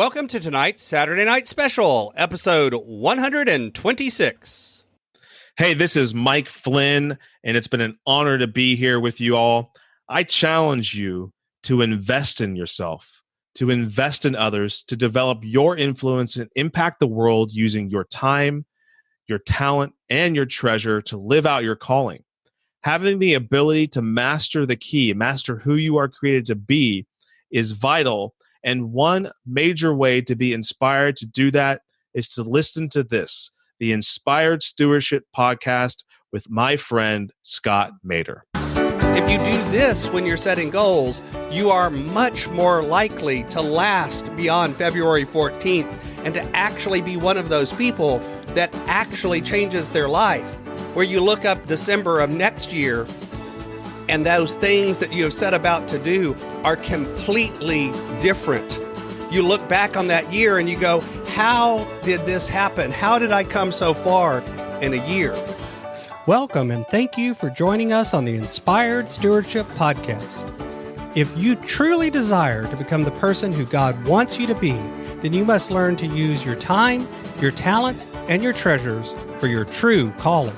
Welcome to tonight's Saturday Night Special, episode 126. Hey, this is Mike Flynn, and it's been an honor to be here with you all. I challenge you to invest in yourself, to invest in others, to develop your influence and impact the world using your time, your talent, and your treasure to live out your calling. Having the ability to master the key, master who you are created to be, is vital. And one major way to be inspired to do that is to listen to this, the Inspired Stewardship podcast with my friend, Scott Mader. If you do this when you're setting goals, you are much more likely to last beyond February 14th and to actually be one of those people that actually changes their life. Where you look up December of next year and those things that you have set about to do are completely different. You look back on that year and you go, how did this happen? How did I come so far in a year? Welcome and thank you for joining us on the Inspired Stewardship podcast. If you truly desire to become the person who God wants you to be, then you must learn to use your time, your talent, and your treasures for your true calling.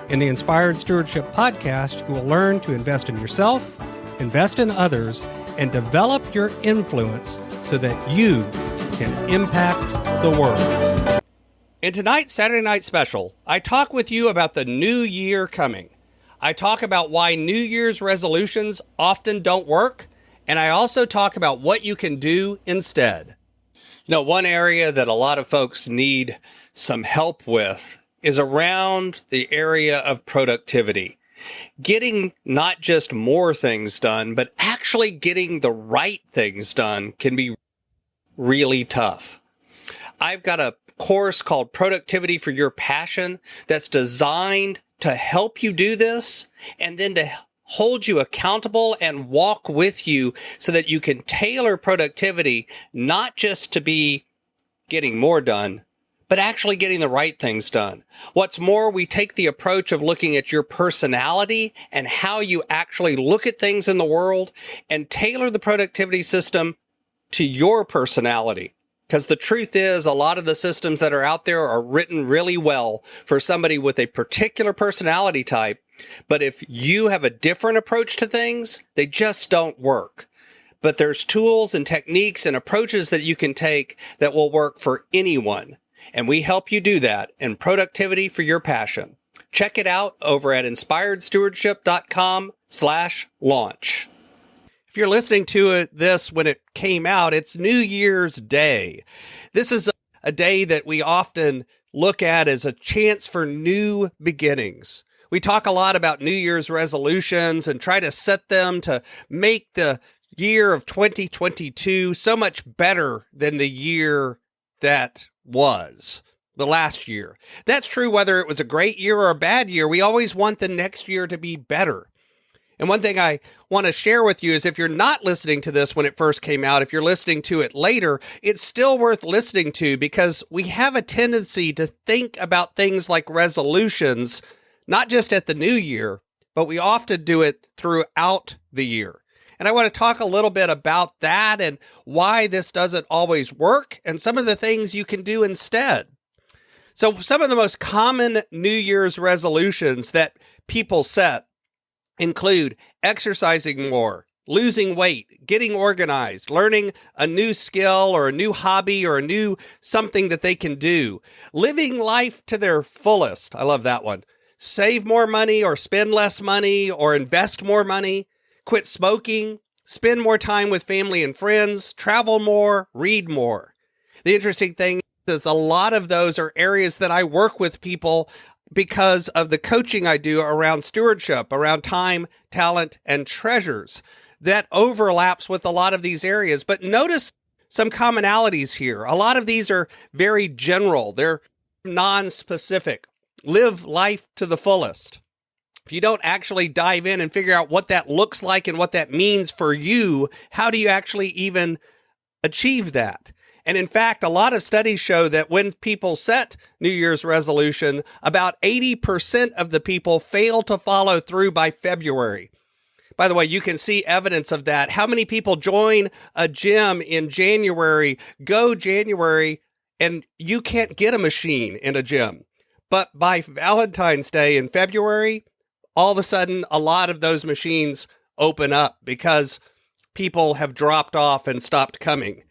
In the Inspired Stewardship podcast, you will learn to invest in yourself, invest in others, and develop your influence so that you can impact the world. In tonight's Saturday Night Special, I talk with you about the new year coming. I talk about why New Year's resolutions often don't work, and I also talk about what you can do instead. You know, one area that a lot of folks need some help with is around the area of productivity. Getting not just more things done, but actually getting the right things done can be really tough. I've got a course called Productivity for Your Passion that's designed to help you do this and then to hold you accountable and walk with you so that you can tailor productivity not just to be getting more done, but actually getting the right things done. What's more, we take the approach of looking at your personality and how you actually look at things in the world and tailor the productivity system to your personality. Because the truth is, a lot of the systems that are out there are written really well for somebody with a particular personality type. But if you have a different approach to things, they just don't work. But there's tools and techniques and approaches that you can take that will work for anyone. And we help you do that in Productivity for Your Passion. Check it out over at inspiredstewardship.com/launch. If you're listening to this when it came out, it's New Year's Day. This is a day that we often look at as a chance for new beginnings. We talk a lot about New Year's resolutions and try to set them to make the year of 2022 so much better than the year that was the last year. That's true whether it was a great year or a bad year. We always want the next year to be better. And one thing I want to share with you is if you're not listening to this when it first came out, if you're listening to it later, it's still worth listening to because we have a tendency to think about things like resolutions, not just at the new year, but we often do it throughout the year. And I want to talk a little bit about that and why this doesn't always work and some of the things you can do instead. So some of the most common New Year's resolutions that people set include exercising more, losing weight, getting organized, learning a new skill or a new hobby or a new something that they can do, living life to their fullest. I love that one. Save more money or spend less money or invest more money. Quit smoking, spend more time with family and friends, travel more, read more. The interesting thing is a lot of those are areas that I work with people because of the coaching I do around stewardship, around time, talent, and treasures. That overlaps with a lot of these areas. But notice some commonalities here. A lot of these are very general. They're non-specific. Live life to the fullest. If you don't actually dive in and figure out what that looks like and what that means for you, how do you actually even achieve that? And in fact, a lot of studies show that when people set New Year's resolution, about 80% of the people fail to follow through by February. By the way, you can see evidence of that. How many people join a gym in January, go January, and you can't get a machine in a gym. But by Valentine's Day in February, all of a sudden, a lot of those machines open up because people have dropped off and stopped coming.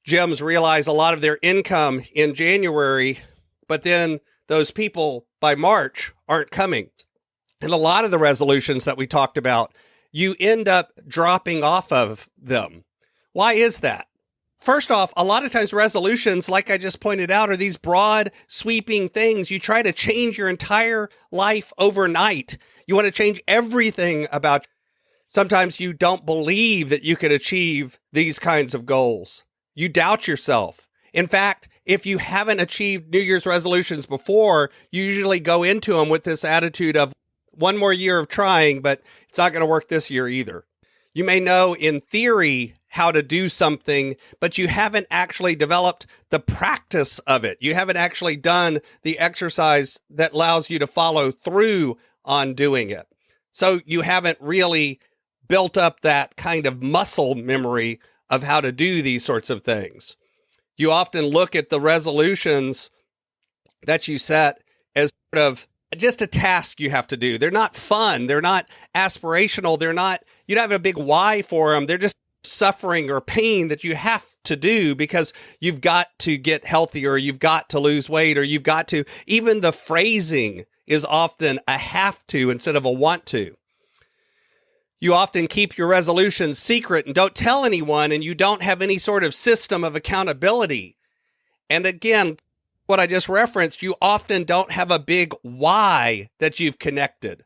Gyms realize a lot of their income in January, but then those people by March aren't coming. And a lot of the resolutions that we talked about, you end up dropping off of them. Why is that? First off, a lot of times resolutions, like I just pointed out, are these broad, sweeping things. You try to change your entire life overnight. You want to change everything about you. Sometimes you don't believe that you can achieve these kinds of goals. You doubt yourself. In fact, if you haven't achieved New Year's resolutions before, you usually go into them with this attitude of one more year of trying, but it's not going to work this year either. You may know in theory how to do something, but you haven't actually developed the practice of it. You haven't actually done the exercise that allows you to follow through on doing it. So you haven't really built up that kind of muscle memory of how to do these sorts of things. You often look at the resolutions that you set as sort of just a task you have to do. They're not fun. They're not aspirational. You don't have a big why for them. They're just suffering or pain that you have to do because you've got to get healthier, you've got to lose weight, or you've got to, even the phrasing is often a have to instead of a want to. You often keep your resolutions secret and don't tell anyone, and you don't have any sort of system of accountability. And again, what I just referenced, you often don't have a big why that you've connected.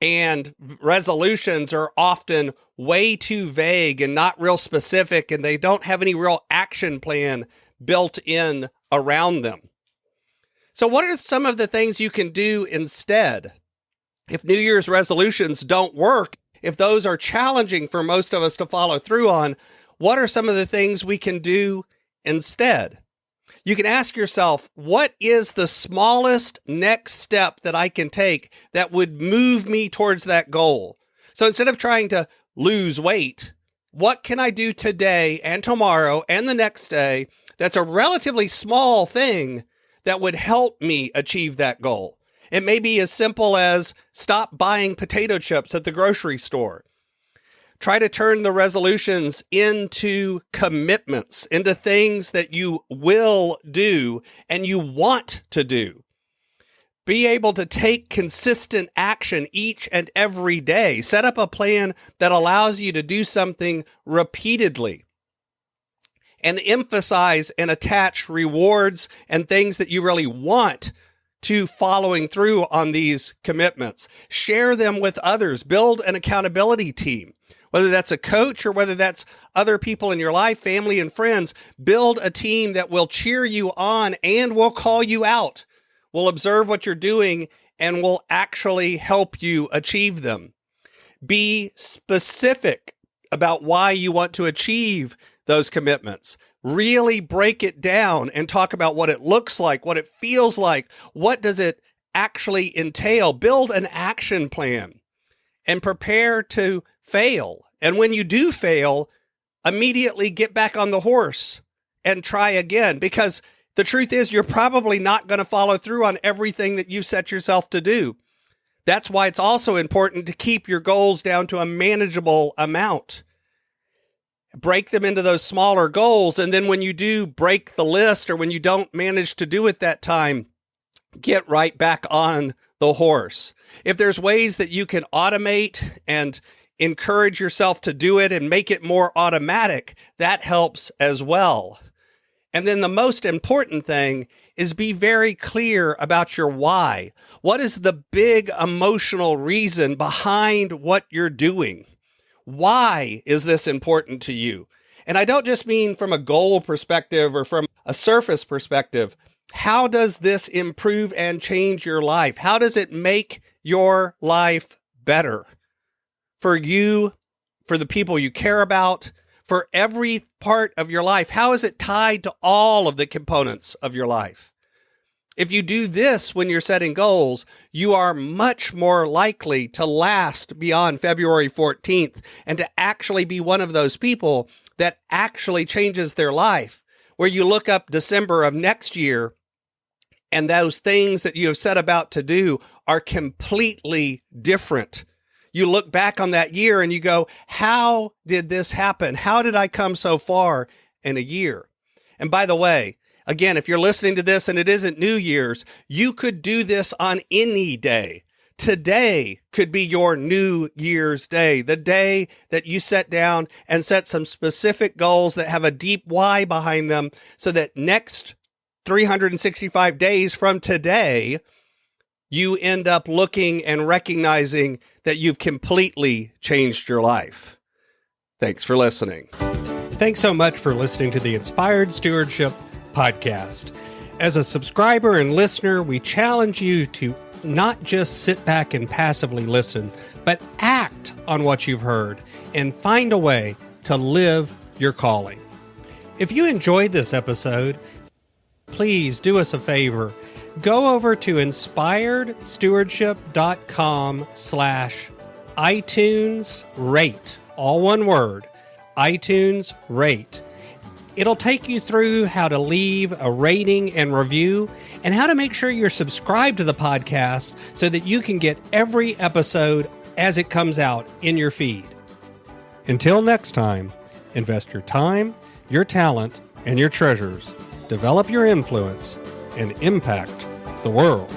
And resolutions are often way too vague and not real specific, and they don't have any real action plan built in around them. So what are some of the things you can do instead? If New Year's resolutions don't work, if those are challenging for most of us to follow through on, what are some of the things we can do instead? You can ask yourself, what is the smallest next step that I can take that would move me towards that goal? So instead of trying to lose weight, what can I do today and tomorrow and the next day that's a relatively small thing that would help me achieve that goal? It may be as simple as stop buying potato chips at the grocery store. Try to turn the resolutions into commitments, into things that you will do and you want to do. Be able to take consistent action each and every day. Set up a plan that allows you to do something repeatedly. And emphasize and attach rewards and things that you really want to following through on these commitments. Share them with others. Build an accountability team. Whether that's a coach or whether that's other people in your life, family and friends, build a team that will cheer you on and will call you out, will observe what you're doing, and will actually help you achieve them. Be specific about why you want to achieve those commitments. Really break it down and talk about what it looks like, what it feels like, what does it actually entail. Build an action plan and prepare to fail. And when you do fail, immediately get back on the horse and try again, because the truth is you're probably not going to follow through on everything that you set yourself to do. That's why it's also important to keep your goals down to a manageable amount. Break them into those smaller goals. And then when you do break the list or when you don't manage to do it that time, get right back on the horse. If there's ways that you can automate and encourage yourself to do it and make it more automatic, that helps as well. And then the most important thing is be very clear about your why. What is the big emotional reason behind what you're doing? Why is this important to you? And I don't just mean from a goal perspective or from a surface perspective. How does this improve and change your life? How does it make your life better? For you, for the people you care about, for every part of your life. How is it tied to all of the components of your life? If you do this when you're setting goals, you are much more likely to last beyond February 14th and to actually be one of those people that actually changes their life, where you look up December of next year and those things that you have set about to do are completely different. You look back on that year and you go, how did this happen? How did I come so far in a year? And by the way, again, if you're listening to this and it isn't New Year's, you could do this on any day. Today could be your New Year's Day, the day that you set down and set some specific goals that have a deep why behind them so that next 365 days from today, you end up looking and recognizing that you've completely changed your life. Thanks for listening. Thanks so much for listening to the Inspired Stewardship podcast. As a subscriber and listener, we challenge you to not just sit back and passively listen, but act on what you've heard and find a way to live your calling. If you enjoyed this episode, please do us a favor. Go over to inspiredstewardship.com/iTunes rate, all one word, iTunes rate. It'll take you through how to leave a rating and review and how to make sure you're subscribed to the podcast so that you can get every episode as it comes out in your feed. Until next time, invest your time, your talent, and your treasures. Develop your influence and impact the world.